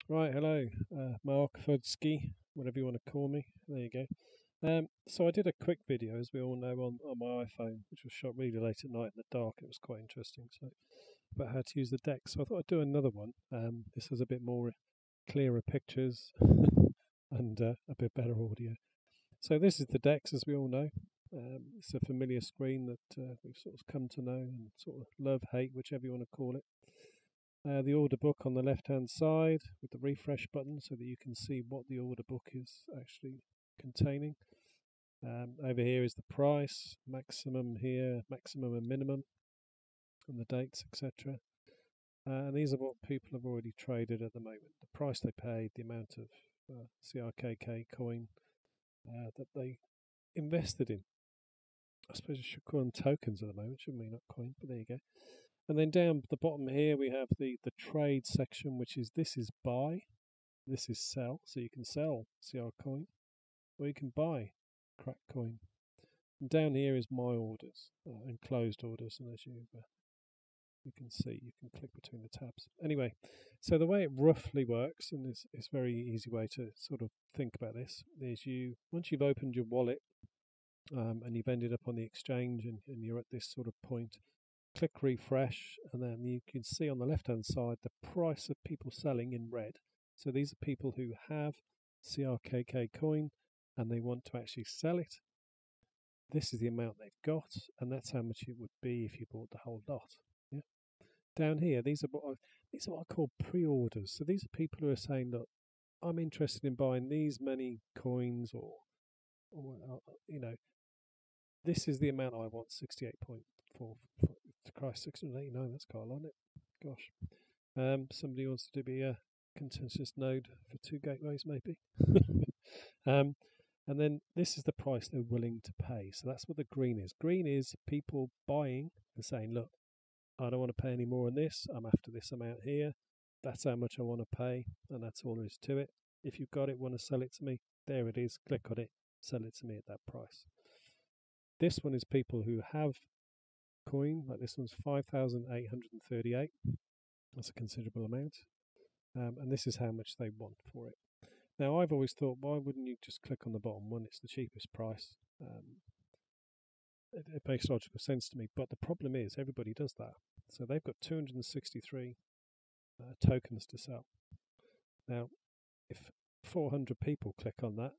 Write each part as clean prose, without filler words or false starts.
Right, hello, Mark Fudskie, whatever you want to call me. There you go. So I did a quick video, as we all know, on my iPhone, which was shot really late at night in the dark. It was quite interesting. So, about how to use the DEX. So I thought I'd do another one. This has a bit more clearer pictures and a bit better audio. So this is the DEX, as we all know. It's a familiar screen that we've sort of come to know and sort of love, hate, whichever you want to call it. The order book on the left hand side with the refresh button so that you can see what the order book is actually containing. Over here is the price, maximum here, maximum and minimum, and the dates, etc. And these are what people have already traded at the moment. The price they paid, the amount of CRKK coin that they invested in. I suppose you should call them tokens at the moment, shouldn't we? Not coin, but there you go. And then down the bottom here we have the trade section, which is this is buy, this is sell. So you can sell CR coin or you can buy crack coin. And down here is my orders and closed orders, and as you can see, you can click between the tabs. Anyway, so the way it roughly works, and it's a very easy way to sort of think about this, is once you've opened your wallet and you've ended up on the exchange and you're at this sort of point, click refresh, and then you can see on the left hand side the price of people selling in red. So these are people who have CRKK coin and they want to actually sell it. This is the amount they've got, and that's how much it would be if you bought the whole lot. Yeah. Down here, these are what I call pre-orders. So these are people who are saying, look, I'm interested in buying these many coins, or this is the amount I want, 68.4. Christ, 689, that's quite a lot, isn't it? Gosh. Somebody wants to be a consensus node for 2 gateways, maybe. And then this is the price they're willing to pay. So that's what the green is. Green is people buying and saying, look, I don't want to pay any more on this. I'm after this amount here. That's how much I want to pay, and that's all there is to it. If you've got it, want to sell it to me, there it is. Click on it, sell it to me at that price. This one is people who have coin, like this one's 5,838. That's a considerable amount. And this is how much they want for it. Now, I've always thought, why wouldn't you just click on the bottom one? It's the cheapest price. It makes logical sense to me, but the problem is everybody does that. So they've got 263 tokens to sell. Now, if 400 people click on that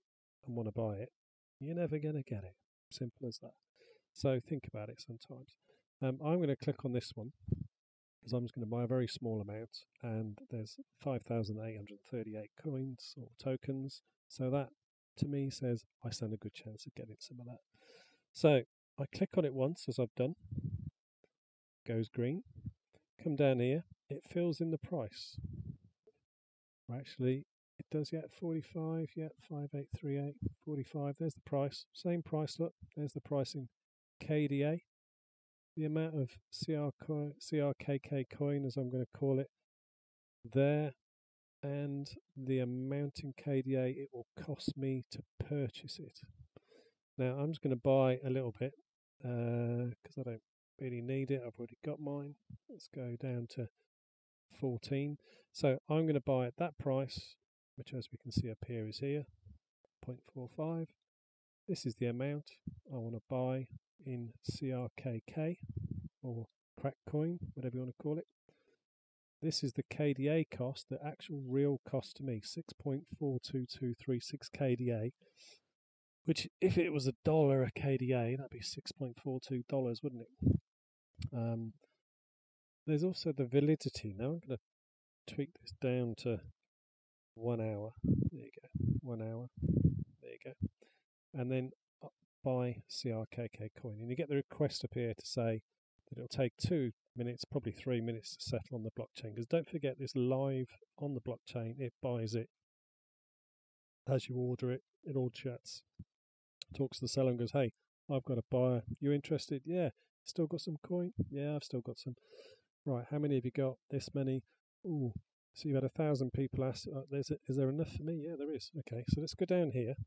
and want to buy it, you're never going to get it. Simple as that. So think about it sometimes. I'm going to click on this one because I'm just going to buy a very small amount, and there's 5,838 coins or tokens. So that to me says I stand a good chance of getting some of that. So I click on it once, as I've done, goes green. Come down here, it fills in the price. Actually, it does, yeah, 45, yeah, 5838, 45. There's the price, same price. Look, there's the price in KDA. The amount of CRKK coin, as I'm going to call it, there, and the amount in KDA it will cost me to purchase it. Now I'm just going to buy a little bit because I don't really need it. I've already got mine. Let's go down to 14. So I'm going to buy at that price, which as we can see up here is here, 0.45. This is the amount I want to buy in CRKK or crack coin, whatever you want to call it. This is the KDA cost, the actual real cost to me, 6.42236 KDA, which if it was $1 a KDA, that'd be $6.42, wouldn't it? There's also the validity. Now I'm going to tweak this down to 1 hour. There you go, 1 hour. There you go. And then buy CRKK coin. And you get the request up here to say that it'll take 2 minutes, probably 3 minutes to settle on the blockchain. Because don't forget, this live on the blockchain, it buys it as you order it. It all chats, talks to the seller and goes, hey, I've got a buyer. You interested? Yeah. Still got some coin? Yeah, I've still got some. Right, how many have you got? This many. Ooh, so you've had 1,000 people ask, is there enough for me? Yeah, there is. Okay, so let's go down here.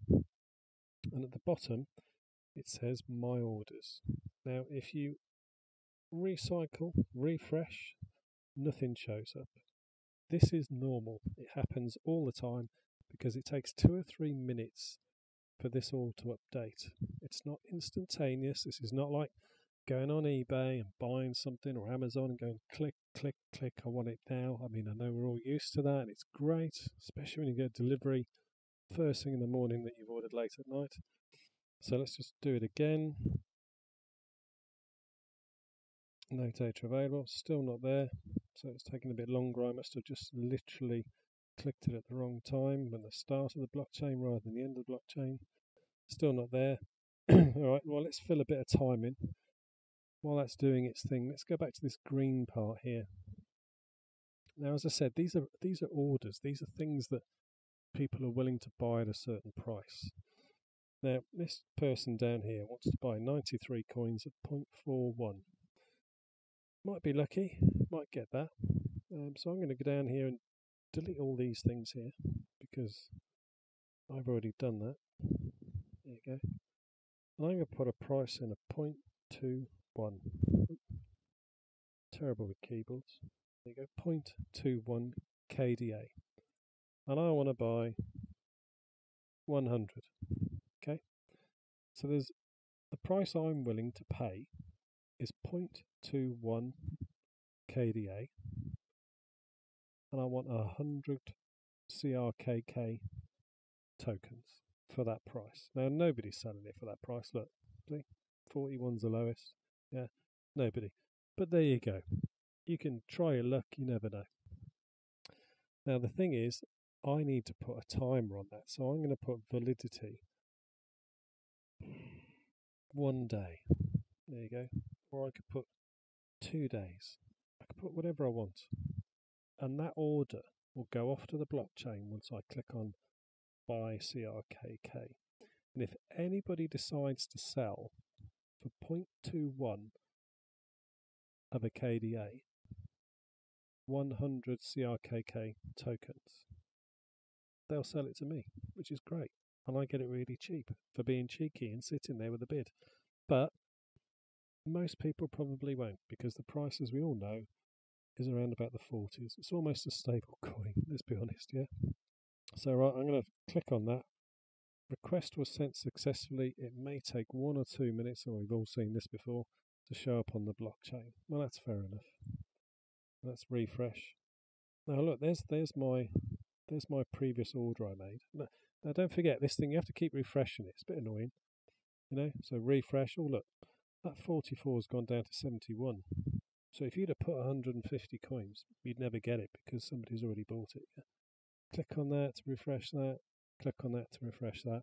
And at the bottom, it says my orders. Now, if you recycle, refresh, nothing shows up. this is normal. It happens all the time because it takes 2 or 3 minutes for this all to update. It's not instantaneous. This is not like going on eBay and buying something, or Amazon and going click, click, click, I want it now. I mean, I know we're all used to that and it's great, especially when you get delivery first thing in the morning that you've ordered late at night. So let's just do it again. No data available, still not there. So it's taking a bit longer. I must have just literally clicked it at the wrong time when the start of the blockchain rather than the end of the blockchain. Still not there. Alright, well, let's fill a bit of time in. While that's doing its thing, let's go back to this green part here. Now, as I said, these are orders. These are things that people are willing to buy at a certain price. Now, this person down here wants to buy 93 coins at 0.41. Might be lucky, might get that. So I'm going to go down here and delete all these things here because I've already done that. There you go. And I'm going to put a price in of 0.21. Terrible with keyboards. There you go, 0.21 KDA. And I want to buy 100. Okay, so there's the price I'm willing to pay is 0.21 KDA, and I want 100 CRKK tokens for that price. Now nobody's selling it for that price. Look, see, 41's the lowest. Yeah, nobody. But there you go. You can try your luck. You never know. Now the thing is, I need to put a timer on that, so I'm going to put validity 1 day. There you go. Or I could put 2 days. I could put whatever I want. And that order will go off to the blockchain once I click on buy CRKK. And if anybody decides to sell for 0.21 of a KDA, 100 CRKK tokens, they'll sell it to me, which is great. And I get it really cheap for being cheeky and sitting there with a bid. But most people probably won't, because the price, as we all know, is around about the 40s. It's almost a stable coin, let's be honest, yeah? So right, I'm going to click on that. Request was sent successfully. It may take 1 or 2 minutes, and we've all seen this before, to show up on the blockchain. Well, that's fair enough. Let's refresh. Now look, there's my previous order I made. Now don't forget, this thing, you have to keep refreshing it. It's a bit annoying, you know. So refresh. Oh look, that 44 has gone down to 71. So if you'd have put 150 coins, you'd never get it because somebody's already bought it. Yeah? Click on that to refresh that. Click on that to refresh that.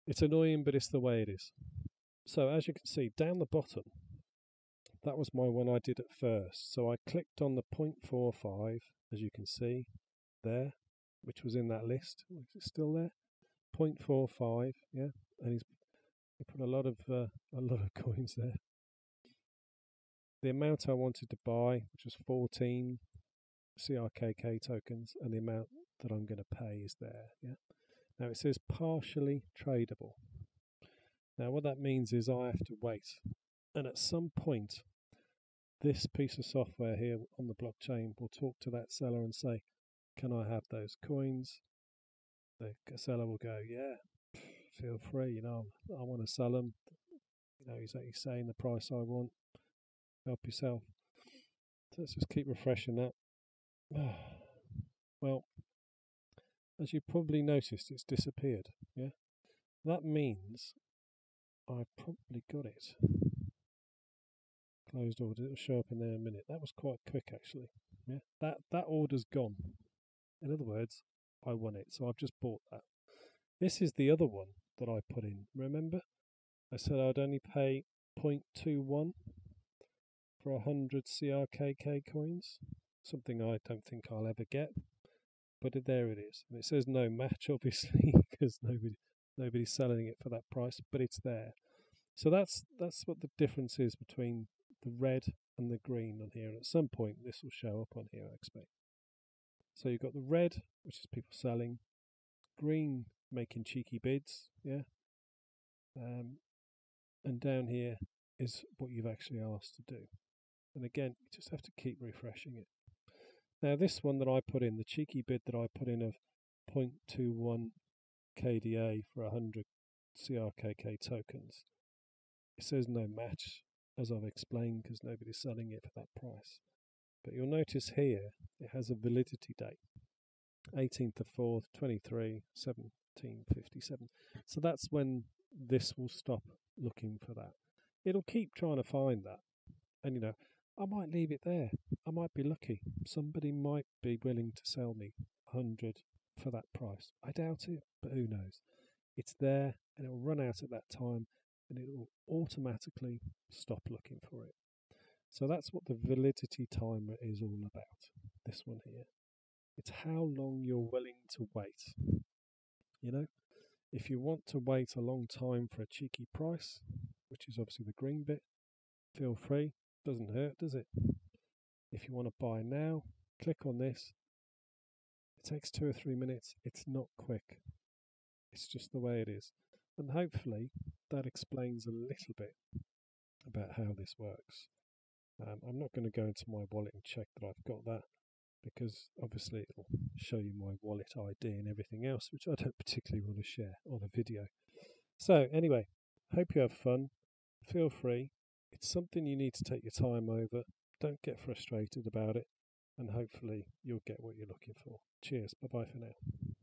It's annoying, but it's the way it is. So as you can see down the bottom, that was my one I did at first. So I clicked on the 0.45, as you can see there, which was in that list. Is it still there? 0.45, yeah. And he put a lot of coins there. The amount I wanted to buy, which was 14 CRKK tokens, and the amount that I'm going to pay is there. Yeah. Now it says partially tradable. Now what that means is I have to wait, and at some point this piece of software here on the blockchain will talk to that seller and say, can I have those coins? The seller will go, yeah, feel free, you know, I want to sell them. You know, he's saying the price I want. Help yourself. So let's just keep refreshing that. Well, as you probably noticed, it's disappeared. Yeah, that means I probably got it. Closed order. It'll show up in there in a minute. That was quite quick, actually. Yeah, that order's gone. In other words, I won it. So I've just bought that. This is the other one that I put in. Remember, I said I'd only pay 0.21 for 100 CRKK coins. Something I don't think I'll ever get. But there it is. And it says no match, obviously, because nobody's selling it for that price, but it's there. So that's what the difference is between the red and the green on here. And at some point, this will show up on here, I expect. So you've got the red, which is people selling, green making cheeky bids, yeah. And down here is what you've actually asked to do. And again, you just have to keep refreshing it. Now this one that I put in, the cheeky bid that I put in of 0.21 KDA for 100 CRKK tokens, it says no match, as I've explained, because nobody's selling it for that price. But you'll notice here it has a validity date, 18th of 4th, 23, 1757. So that's when this will stop looking for that. It'll keep trying to find that. And you know, I might leave it there. I might be lucky. Somebody might be willing to sell me 100 for that price. I doubt it, but who knows? It's there and it will run out at that time and it will automatically stop looking for it. So that's what the validity timer is all about, this one here. It's how long you're willing to wait. You know, if you want to wait a long time for a cheeky price, which is obviously the green bit, feel free. Doesn't hurt, does it? If you want to buy now, click on this. It takes 2 or 3 minutes. It's not quick. It's just the way it is. And hopefully that explains a little bit about how this works. I'm not going to go into my wallet and check that I've got that, because obviously it'll show you my wallet ID and everything else, which I don't particularly want to share on a video. So anyway, hope you have fun. Feel free. It's something you need to take your time over. Don't get frustrated about it, and hopefully you'll get what you're looking for. Cheers. Bye-bye for now.